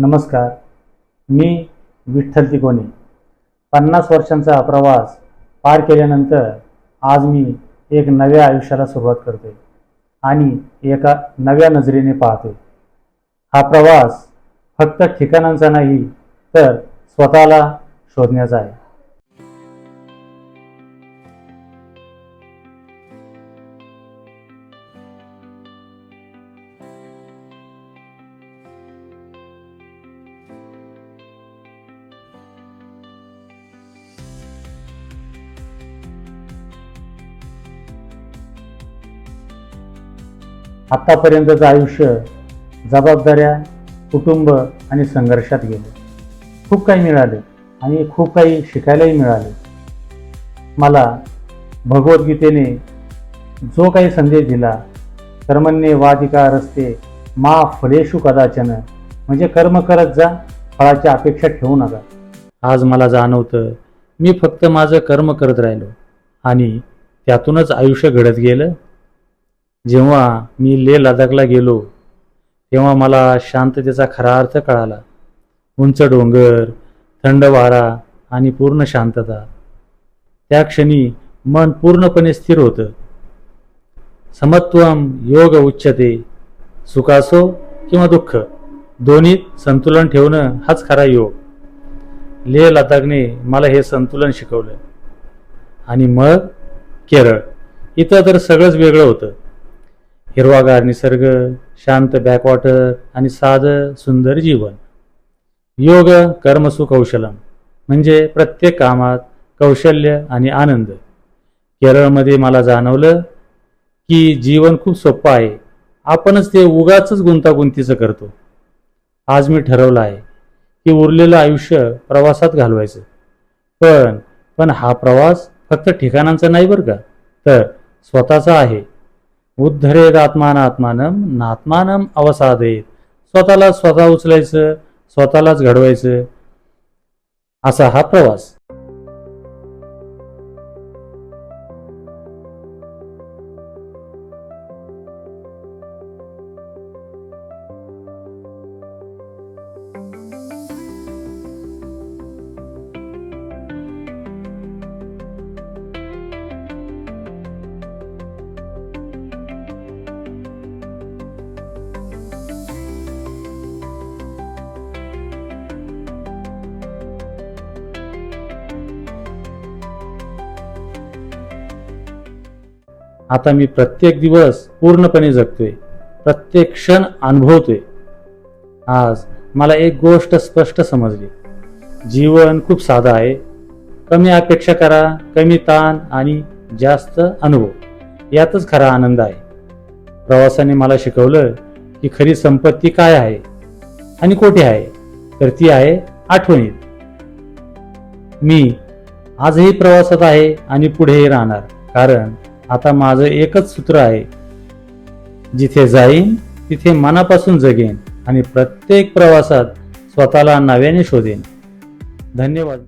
नमस्कार, मी विठ्ठल तिकोनी. 50 वर्षांचा प्रवास पार केल्यानंतर आज मी एक नव्या आयुष्याला सुरुवात करतोय आणि एका नव्या नजरेने पाहतोय. हा प्रवास फक्त ठिकाणांचा नाही तर स्वतःला शोधण्याचा आहे. आतापर्यंतचं आयुष्य जबाबदाऱ्या, कुटुंब आणि संघर्षात गेले. खूप काही मिळाले आणि खूप काही शिकायलाही मिळाले. मला भगवद्गीतेने जो काही संदेश दिला, कर्मण्ये वाधिकारस्ते मा फलेषु कदाचन, म्हणजे कर्म करत जा, फळाची अपेक्षा ठेवू नका. आज मला जाणवतं मी फक्त माझं कर्म करत राहिलो आणि त्यातूनच आयुष्य घडत गेलं. जेव्हा मी लेह लडाखला गेलो तेव्हा मला शांततेचा खरा अर्थ कळाला. उंच डोंगर, थंड वारा आणि पूर्ण शांतता. त्या क्षणी मन पूर्णपणे स्थिर होतं. समत्वम योग उच्यते, सुखासो किंवा दुःख दोन्हीत संतुलन ठेवणं हाच खरा योग. लेह लडाखने मला हे संतुलन शिकवलं. आणि मग केरळ. इथं तर सगळंच वेगळं होतं. हिरवागार निसर्ग, शांत बॅकवॉटर आणि साधं सुंदर जीवन. योग कर्मसु कौशलम, म्हणजे प्रत्येक कामात कौशल्य आणि आनंद. केरळमध्ये मला जाणवलं की जीवन खूप सोपं आहे, आपणच ते उगाच गुंतागुंतीचं करतो. आज मी ठरवलं आहे की उरलेलं आयुष्य प्रवासात घालवायचं. पण हा प्रवास फक्त ठिकाणांचा नाही बरं का, तर स्वतःचा आहे. उद्धरेद आत्मानात्मानम नात्मानम अवसादेत. स्वतःला स्वतः उचलायचं, स्वतःलाच घडवायचं, असा हा प्रवास. आता मी प्रत्येक दिवस पूर्णपणे जगतोय, प्रत्येक क्षण अनुभवतोय. आज मला एक गोष्ट स्पष्ट समजली. जीवन खूप साधं आहे. कमी अपेक्षा करा, कमी ताण आणि जास्त अनुभव, यातच खरा आनंद आहे. प्रवासाने मला शिकवलं की खरी संपत्ती काय आहे आणि कोठे आहे, तर ती आहे आठवणीत. मी आजही प्रवासात आहे आणि पुढेही राहणार, कारण आता माझं एकच सूत्र आहे. जिथे जाईन तिथे मनापासून जगेन आणि प्रत्येक प्रवासात स्वतःला नव्याने शोधेन. धन्यवाद.